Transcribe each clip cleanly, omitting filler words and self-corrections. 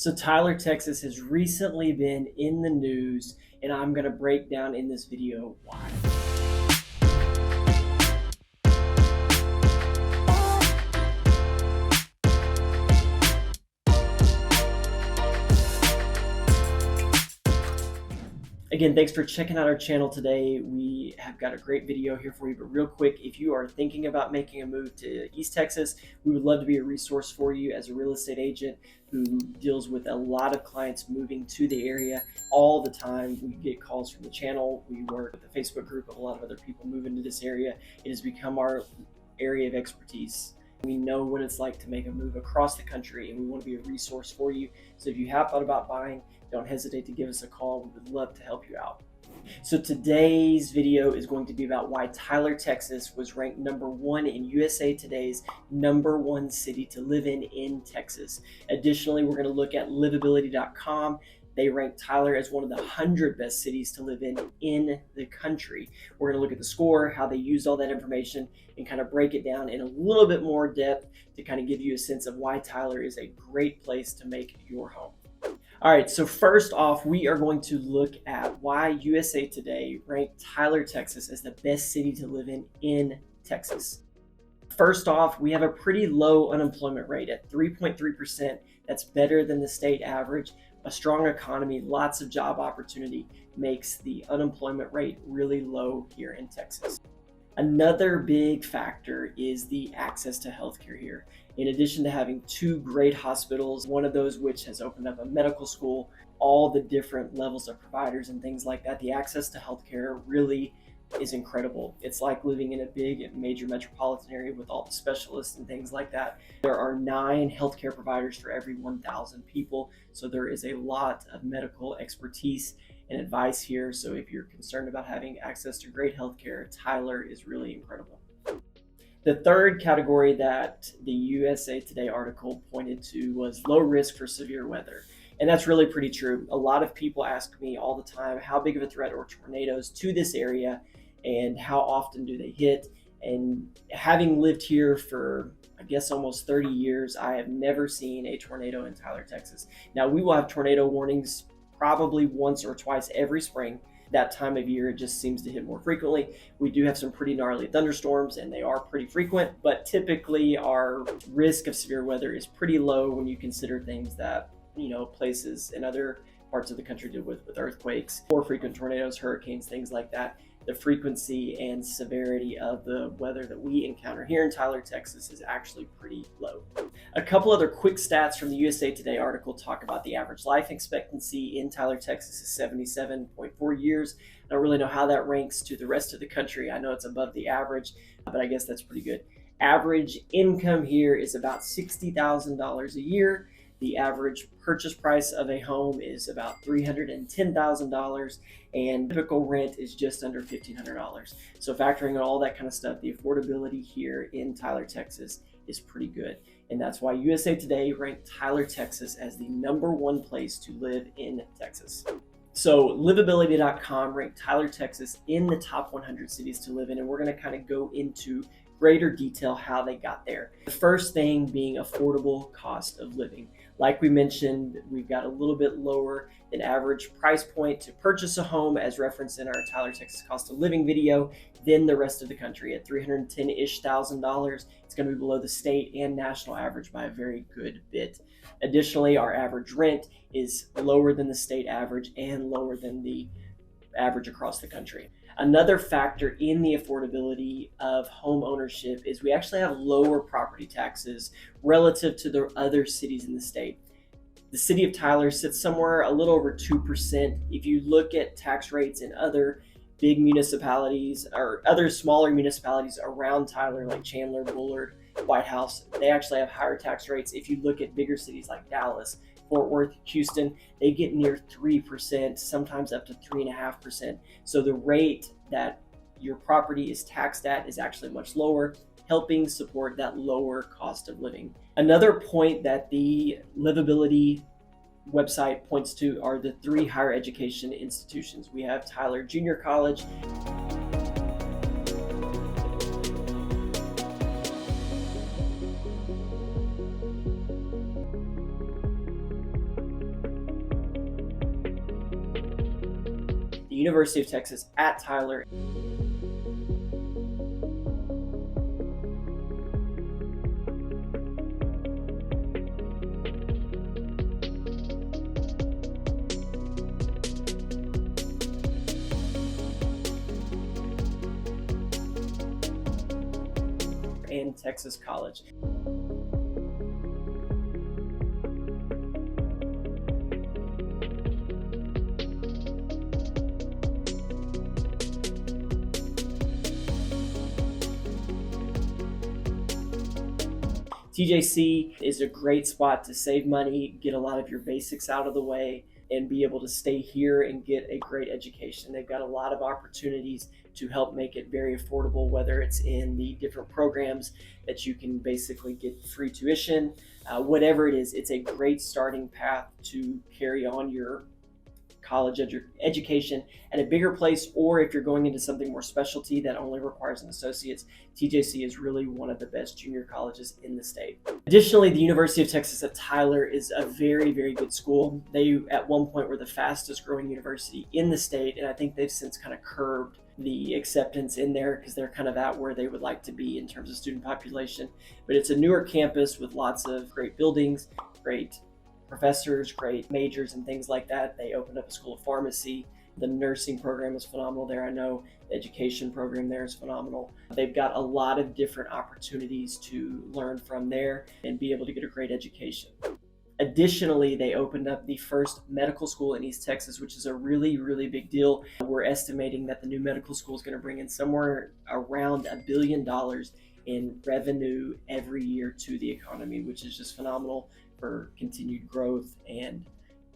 So Tyler, Texas has recently been in the news, and I'm going to break down in this video why. Again, thanks for checking out our channel today. We have got a great video here for you, but real quick, if you are thinking about making a move to East Texas, we would love to be a resource for you as a real estate agent who deals with a lot of clients moving to the area all the time. We get calls from the channel. We work with the Facebook group of a lot of other people moving to this area. It has become our area of expertise. We know what it's like to make a move across the country, and we want to be a resource for you. So if you have thought about buying, don't hesitate to give us a call. We would love to help you out. So today's video is going to be about why Tyler, Texas was ranked #1 in USA Today's #1 city to live in Texas. Additionally, we're going to look at livability.com. They ranked Tyler as one of the 100 best cities to live in the country. We're going to look at the score, how they used all that information, and kind of break it down in a little bit more depth to kind of give you a sense of why Tyler is a great place to make your home. All right, so first off, we are going to look at why USA Today ranked Tyler, Texas as the best city to live in Texas. First off, we have a pretty low unemployment rate at 3.3%. That's better than the state average. A strong economy, lots of job opportunity makes the unemployment rate really low here in Texas. Another big factor is the access to healthcare here. In addition to having 2 great hospitals, one of those which has opened up a medical school, all the different levels of providers and things like that, the access to healthcare really is incredible. It's like living in a big major metropolitan area with all the specialists and things like that. There are 9 healthcare providers for every 1,000 people, so there is a lot of medical expertise and advice here. So if you're concerned about having access to great healthcare, Tyler is really incredible. The third category that the USA Today article pointed to was low risk for severe weather. And that's really pretty true. A lot of people ask me all the time, how big of a threat are tornadoes to this area and how often do they hit? And having lived here for, I guess, almost 30 years, I have never seen a tornado in Tyler, Texas. Now, we will have tornado warnings probably once or twice every spring. That time of year, it just seems to hit more frequently. We do have some pretty gnarly thunderstorms, and they are pretty frequent, but typically our risk of severe weather is pretty low when you consider things that, places in other parts of the country deal with earthquakes, more frequent tornadoes, hurricanes, things like that. The frequency and severity of the weather that we encounter here in Tyler, Texas is actually pretty low. A couple other quick stats from the USA Today article talk about the average life expectancy in Tyler, Texas is 77.4 years. I don't really know how that ranks to the rest of the country. I know it's above the average, but I guess that's pretty good. Average income here is about $60,000 a year. The average purchase price of a home is about $310,000, and typical rent is just under $1,500. So factoring in all that kind of stuff, the affordability here in Tyler, Texas is pretty good. And that's why USA Today ranked Tyler, Texas as the #1 place to live in Texas. So livability.com ranked Tyler, Texas in the top 100 cities to live in, and we're going to kind of go into greater detail how they got there. The first thing being affordable cost of living. Like we mentioned, we've got a little bit lower than average price point to purchase a home, as referenced in our Tyler, Texas cost of living video, than the rest of the country at $310,000-ish. It's going to be below the state and national average by a very good bit. Additionally, our average rent is lower than the state average and lower than the average across the country. Another factor in the affordability of home ownership is we actually have lower property taxes relative to the other cities in the state. The city of Tyler sits somewhere a little over 2%. If you look at tax rates in other big municipalities or other smaller municipalities around Tyler, like Chandler, Bullard, White House, they actually have higher tax rates. If you look at bigger cities like Dallas, Fort Worth, Houston, they get near 3%, sometimes up to 3.5%. So the rate that your property is taxed at is actually much lower, helping support that lower cost of living. Another point that the Livability website points to are the 3 higher education institutions. We have Tyler Junior College, the University of Texas at Tyler. And Texas College. TJC is a great spot to save money, get a lot of your basics out of the way, and be able to stay here and get a great education. They've got a lot of opportunities to help make it very affordable, whether it's in the different programs that you can basically get free tuition, whatever it is. It's a great starting path to carry on your college education at a bigger place, or if you're going into something more specialty that only requires an associate's, TJC is really one of the best junior colleges in the state. Additionally, the University of Texas at Tyler is a very, very good school. They at one point were the fastest growing university in the state, and I think they've since kind of curbed the acceptance in there because they're kind of at where they would like to be in terms of student population. But it's a newer campus with lots of great buildings, great professors, great majors and things like that. They opened up a school of pharmacy. The nursing program is phenomenal there. I know the education program there is phenomenal. They've got a lot of different opportunities to learn from there and be able to get a great education. Additionally, they opened up the first medical school in East Texas, which is a really, really big deal. We're estimating that the new medical school is going to bring in somewhere around $1 billion in revenue every year to the economy, which is just phenomenal for continued growth and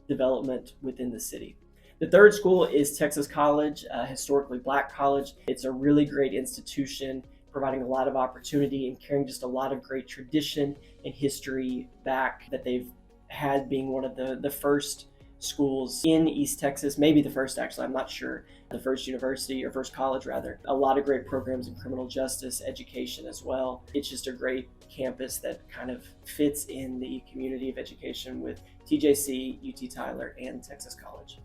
development within the city. The third school is Texas College, a historically Black college. It's a really great institution, providing a lot of opportunity and carrying just a lot of great tradition and history back that they've had, being one of the first schools in East Texas, maybe the first actually, I'm not sure, the first university or first college rather. A lot of great programs in criminal justice, education as well. It's just a great campus that kind of fits in the community of education with TJC, UT Tyler, and Texas College.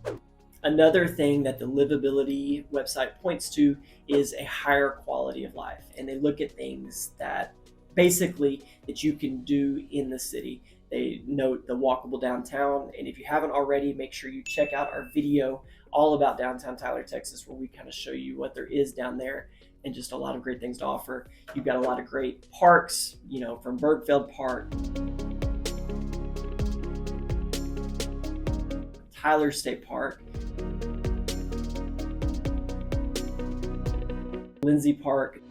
Another thing that the livability website points to is a higher quality of life. And they look at things that basically that you can do in the city. They note the walkable downtown. And if you haven't already, make sure you check out our video all about downtown Tyler, Texas, where we kind of show you what there is down there and just a lot of great things to offer. You've got a lot of great parks, from Bergfeld Park, Tyler State Park, Lindsay Park,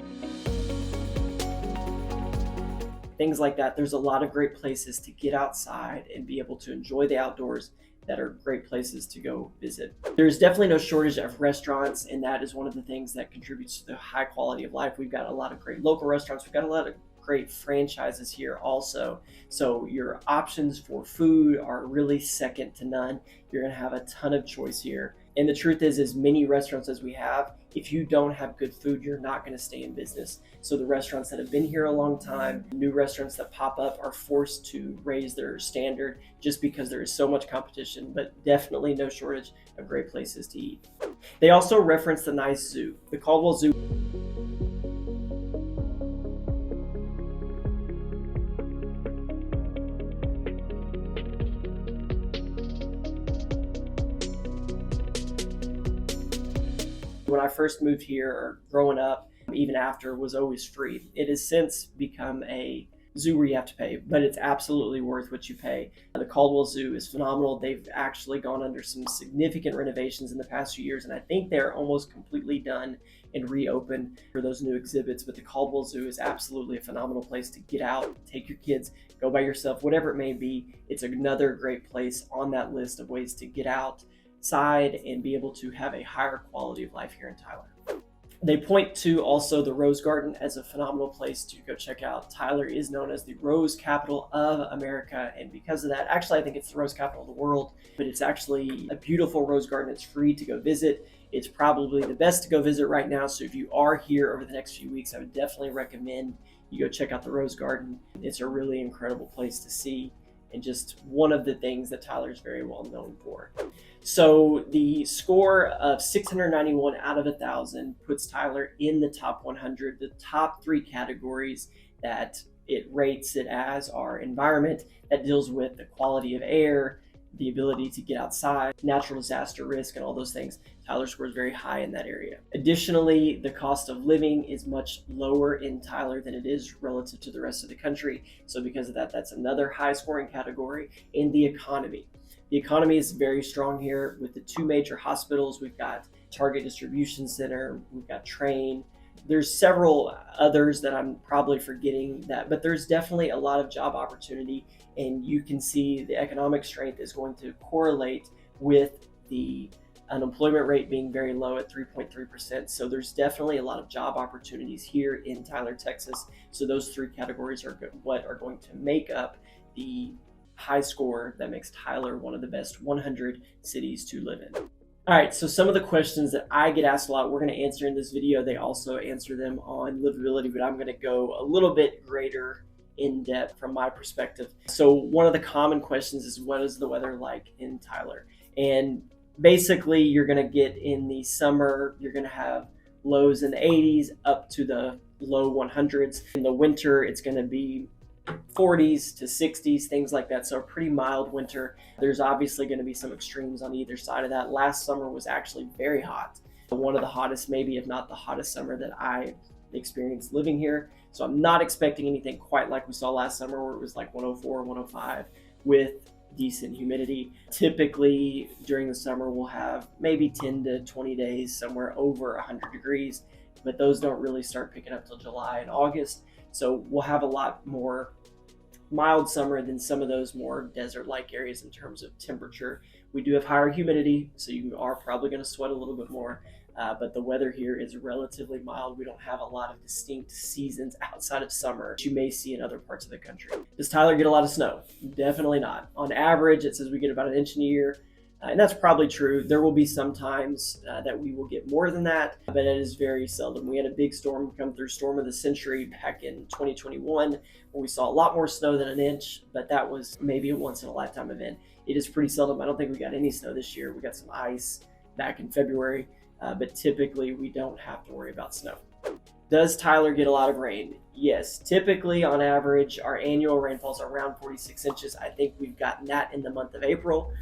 things like that. There's a lot of great places to get outside and be able to enjoy the outdoors that are great places to go visit. There's definitely no shortage of restaurants, and that is one of the things that contributes to the high quality of life. We've got a lot of great local restaurants. We've got a lot of great franchises here also. So your options for food are really second to none. You're gonna have a ton of choice here. And the truth is, as many restaurants as we have, if you don't have good food, you're not gonna stay in business. So the restaurants that have been here a long time, new restaurants that pop up are forced to raise their standard just because there is so much competition, but definitely no shortage of great places to eat. They also reference the nice zoo, the Caldwell Zoo. When I first moved here, or growing up, even after, was always free. It has since become a zoo where you have to pay, but it's absolutely worth what you pay. The Caldwell Zoo is phenomenal. They've actually gone under some significant renovations in the past few years, and I think they're almost completely done and reopened for those new exhibits. But the Caldwell Zoo is absolutely a phenomenal place to get out, take your kids, go by yourself, whatever it may be. It's another great place on that list of ways to get outside and be able to have a higher quality of life here in Tyler. They point to also the Rose Garden as a phenomenal place to go check out. Tyler is known as the Rose Capital of America, and because of that, actually I think it's the Rose Capital of the world, but it's actually a beautiful rose garden. It's free to go visit. It's probably the best to go visit right now, so if you are here over the next few weeks, I would definitely recommend you go check out the Rose Garden. It's a really incredible place to see and just one of the things that Tyler's very well known for. So the score of 691 out of 1,000 puts Tyler in the top 100. The top 3 categories that it rates it as are environment, that deals with the quality of air, the ability to get outside, natural disaster risk, and all those things. Tyler scores very high in that area. Additionally, the cost of living is much lower in Tyler than it is relative to the rest of the country. So because of that, that's another high scoring category. And the economy. The economy is very strong here with the 2 major hospitals. We've got Target Distribution Center, we've got Train. There's several others that I'm probably forgetting that, but there's definitely a lot of job opportunity, and you can see the economic strength is going to correlate with the unemployment rate being very low at 3.3%. So there's definitely a lot of job opportunities here in Tyler, Texas. So those 3 categories are what are going to make up the high score that makes Tyler one of the best 100 cities to live in. All right, so some of the questions that I get asked a lot, we're going to answer in this video. They also answer them on livability, but I'm going to go a little bit greater in depth from my perspective. So one of the common questions is, what is the weather like in Tyler? And basically, you're going to get in the summer, you're going to have lows in the 80s up to the low 100s. In the winter, it's going to be 40s to 60s, things like that. So a pretty mild winter. There's obviously going to be some extremes on either side of that. Last summer was actually very hot. One of the hottest, maybe if not the hottest summer that I experienced living here. So I'm not expecting anything quite like we saw last summer where it was like 104, 105 with decent humidity. Typically during the summer, we'll have maybe 10 to 20 days somewhere over 100 degrees, but those don't really start picking up till July and August. So we'll have a lot more mild summer than some of those more desert-like areas in terms of temperature. We do have higher humidity, so you are probably going to sweat a little bit more, but the weather here is relatively mild. We don't have a lot of distinct seasons outside of summer that you may see in other parts of the country. Does Tyler get a lot of snow? Definitely not. On average, it says we get about 1 inch in a year. And that's probably true. There will be some times that we will get more than that, but it is very seldom. We had a big storm come through, storm of the century back in 2021, where we saw a lot more snow than 1 inch, but that was maybe a once in a lifetime event. It is pretty seldom. I don't think we got any snow this year. We got some ice back in February, but typically we don't have to worry about snow. Does Tyler get a lot of rain? Yes. Typically, on average, our annual rainfalls are around 46 inches. I think we've gotten that in the month of April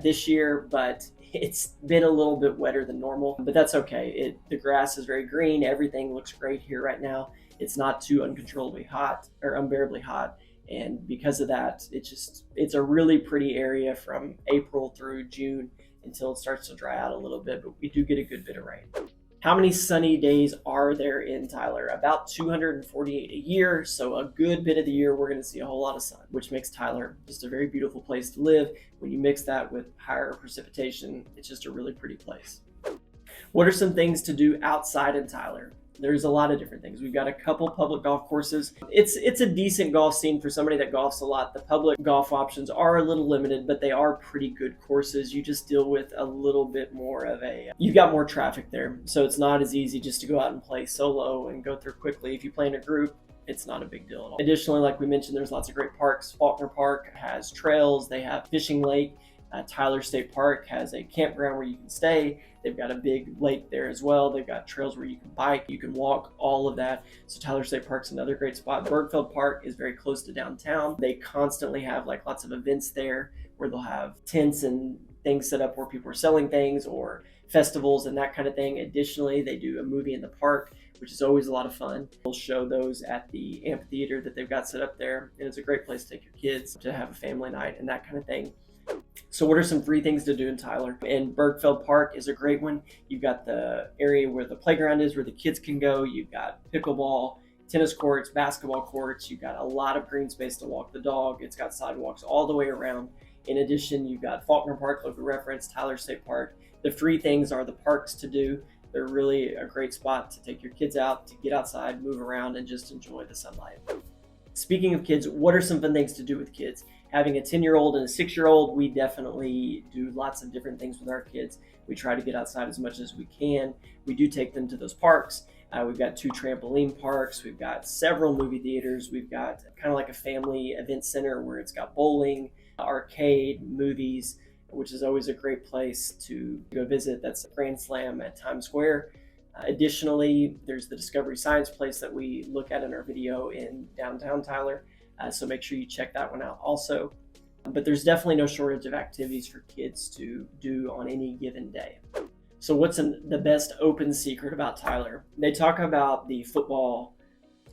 this year, but it's been a little bit wetter than normal, but that's okay. The grass is very green. Everything looks great here right now. It's not too uncontrollably hot or unbearably hot. And because of that, it's a really pretty area from April through June until it starts to dry out a little bit, but we do get a good bit of rain. How many sunny days are there in Tyler? About 248 a year, so a good bit of the year we're going to see a whole lot of sun, which makes Tyler just a very beautiful place to live. When you mix that with higher precipitation, it's just a really pretty place. What are some things to do outside in Tyler? There's a lot of different things. We've got a couple public golf courses. It's a decent golf scene for somebody that golfs a lot. The public golf options are a little limited, but they are pretty good courses. You just deal with a little bit more of you've got more traffic there. So it's not as easy just to go out and play solo and go through quickly. If you play in a group, it's not a big deal at all. Additionally, like we mentioned, there's lots of great parks. Faulkner Park has trails. They have Fishing Lake. Tyler State Park has a campground where you can stay. They've got a big lake there as well. They've got trails where you can bike, you can walk, all of that. So Tyler State Park's another great spot. Bergfeld Park is very close to downtown. They constantly have lots of events there where they'll have tents and things set up where people are selling things or festivals and that kind of thing. Additionally, they do a movie in the park, which is always a lot of fun. They'll show those at the amphitheater that they've got set up there. And it's a great place to take your kids to have a family night and that kind of thing. So what are some free things to do in Tyler? And Bergfeld Park is a great one. You've got the area where the playground is, where the kids can go. You've got pickleball, tennis courts, basketball courts. You've got a lot of green space to walk the dog. It's got sidewalks all the way around. In addition, you've got Faulkner Park, local reference, Tyler State Park. The free things are the parks to do. They're really a great spot to take your kids out, to get outside, move around, and just enjoy the sunlight. Speaking of kids, what are some fun things to do with kids? Having a 10-year-old and a 6-year-old, we definitely do lots of different things with our kids. We try to get outside as much as we can. We do take them to those parks. We've got 2 trampoline parks. We've got several movie theaters. We've got kind of like a family event center where it's got bowling, arcade, movies, which is always a great place to go visit. That's Grand Slam at Times Square. Additionally, there's the Discovery Science Place that we look at in our video in downtown Tyler. So make sure you check that one out also. But there's definitely no shortage of activities for kids to do on any given day. So what's the best open secret about Tyler? They talk about the football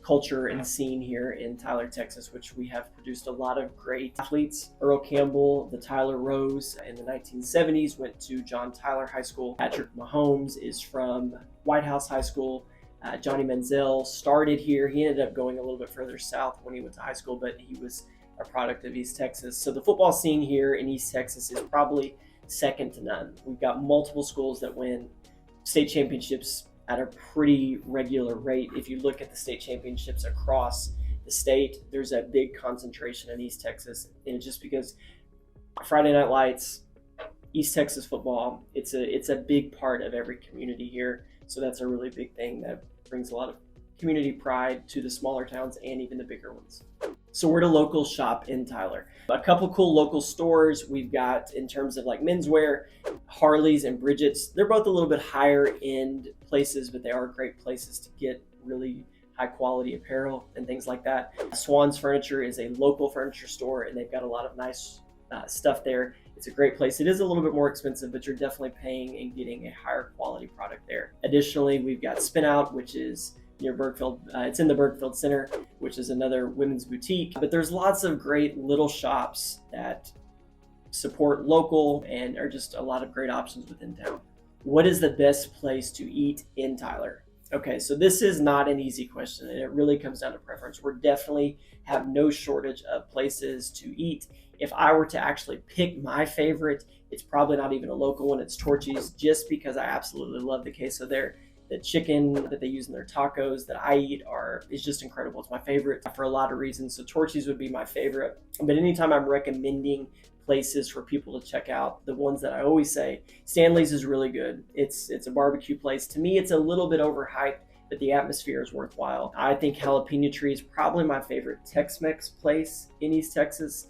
culture and scene here in Tyler, Texas, which we have produced a lot of great athletes. Earl Campbell, the Tyler Rose in the 1970s, went to John Tyler High School. Patrick Mahomes is from White House High School. Johnny Manziel started here. He ended up going a little bit further south when he went to high school, but he was a product of East Texas. So the football scene here in East Texas is probably second to none. We've got multiple schools that win state championships at a pretty regular rate. If you look at the state championships across the state, there's a big concentration in East Texas. And it's just because Friday Night Lights, East Texas football, it's a big part of every community here. So that's a really big thing that brings a lot of community pride to the smaller towns and even the bigger ones. So where do locals shop in Tyler? A couple cool local stores we've got in terms of like menswear, Harley's and Bridget's. They're both a little bit higher end places, but they are great places to get really high quality apparel and things like that. Swan's Furniture is a local furniture store, and they've got a lot of nice stuff there. It's a great place. It is a little bit more expensive, but you're definitely paying and getting a higher quality product there. Additionally, we've got Spin Out, which is near Bergfield. It's in the Bergfield Center, which is another women's boutique. But there's lots of great little shops that support local and are just a lot of great options within town. What is the best place to eat in Tyler? Okay, so this is not an easy question, and it really comes down to preference. We definitely have no shortage of places to eat. If I were to actually pick my favorite, it's probably not even a local one. It's Torchy's, just because I absolutely love the queso there. The chicken that they use in their tacos that I eat is just incredible. It's my favorite for a lot of reasons. So Torchy's would be my favorite. But anytime I'm recommending places for people to check out, the ones that I always say, Stanley's is really good. It's a barbecue place. To me, it's a little bit overhyped, but the atmosphere is worthwhile. I think Jalapeno Tree is probably my favorite Tex-Mex place in East Texas.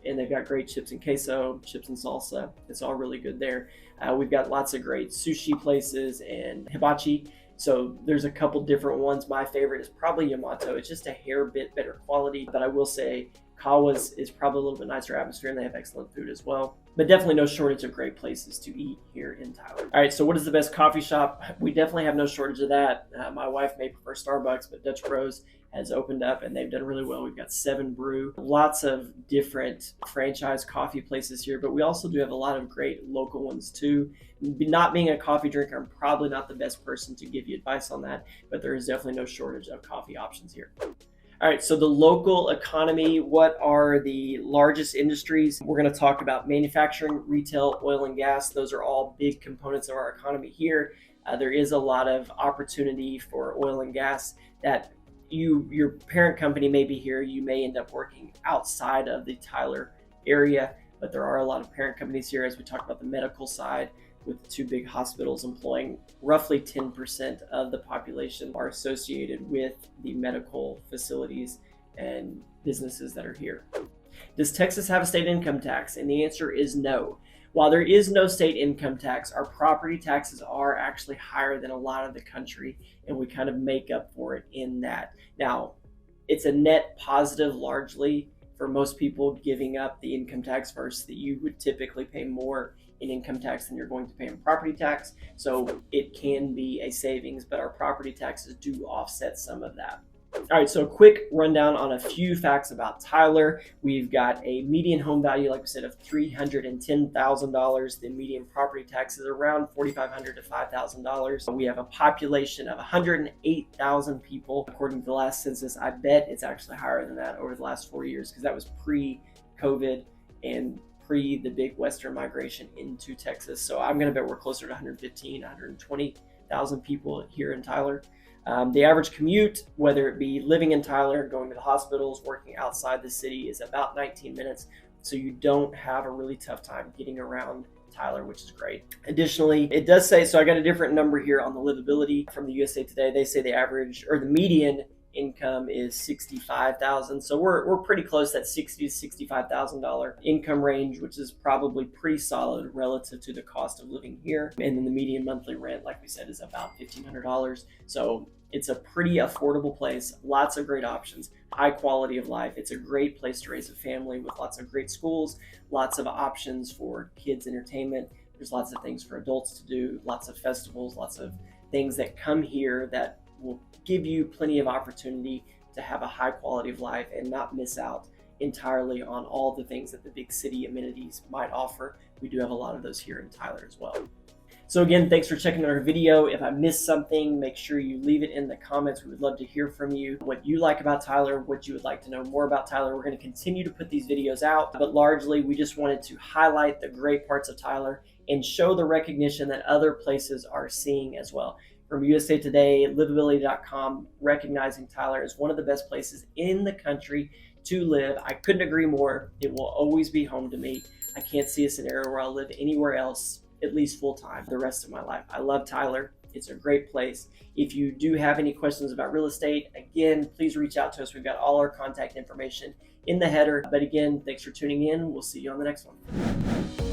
And they've got great chips and queso, chips and salsa. It's all really good there. We've got lots of great sushi places and hibachi. So there's a couple different ones. My favorite is probably Yamato. It's just a hair bit better quality, but I will say Kawa's is probably a little bit nicer atmosphere, and they have excellent food as well. But definitely no shortage of great places to eat here in Tyler. All right, so what is the best coffee shop? We definitely have no shortage of that. My wife may prefer Starbucks, but Dutch Bros has opened up and they've done really well. We've got 7 Brew, lots of different franchise coffee places here, but we also do have a lot of great local ones too. Not being a coffee drinker, I'm probably not the best person to give you advice on that, but there is definitely no shortage of coffee options here. All right, so the local economy, what are the largest industries? We're going to talk about manufacturing, retail, oil and gas. Those are all big components of our economy here. There is a lot of opportunity for oil and gas that your parent company may be here. You may end up working outside of the Tyler area, but there are a lot of parent companies here, as we talk about the medical side, with the 2 big hospitals employing roughly 10% of the population are associated with the medical facilities and businesses that are here. Does Texas have a state income tax? And the answer is no. While there is no state income tax, our property taxes are actually higher than a lot of the country, and we kind of make up for it in that. Now, it's a net positive largely for most people giving up the income tax versus that you would typically pay more in income tax than you're going to pay in property tax. So it can be a savings, but our property taxes do offset some of that. All right, so a quick rundown on a few facts about Tyler. We've got a median home value, like we said, of $310,000. The median property tax is around $4,500 to $5,000. We have a population of 108,000 people. According to the last census, I bet it's actually higher than that over the last 4 years, because that was pre-COVID and pre the big Western migration into Texas. So I'm going to bet we're closer to 115, 120,000 people here in Tyler. The average commute, whether it be living in Tyler, going to the hospitals, working outside the city, is about 19 minutes, so you don't have a really tough time getting around Tyler, which is great. Additionally, it does say, so I got a different number here on the livability from the USA Today. They say the average or the median income is $65,000. So we're pretty close, that $60,000 to $65,000 income range, which is probably pretty solid relative to the cost of living here. And then the median monthly rent, like we said, is about $1,500. So it's a pretty affordable place, lots of great options, high quality of life. It's a great place to raise a family with lots of great schools, lots of options for kids' entertainment. There's lots of things for adults to do, lots of festivals, lots of things that come here that will give you plenty of opportunity to have a high quality of life and not miss out entirely on all the things that the big city amenities might offer. We do have a lot of those here in Tyler as well. So again, thanks for checking out our video. If I missed something, make sure you leave it in the comments. We would love to hear from you, what you like about Tyler, what you would like to know more about Tyler. We're going to continue to put these videos out, but largely we just wanted to highlight the great parts of Tyler and show the recognition that other places are seeing as well. From USA Today, livability.com, recognizing Tyler as one of the best places in the country to live. I couldn't agree more. It will always be home to me. I can't see a scenario where I'll live anywhere else, at least full time, the rest of my life. I love Tyler. It's a great place. If you do have any questions about real estate, again, please reach out to us. We've got all our contact information in the header. But again, thanks for tuning in. We'll see you on the next one.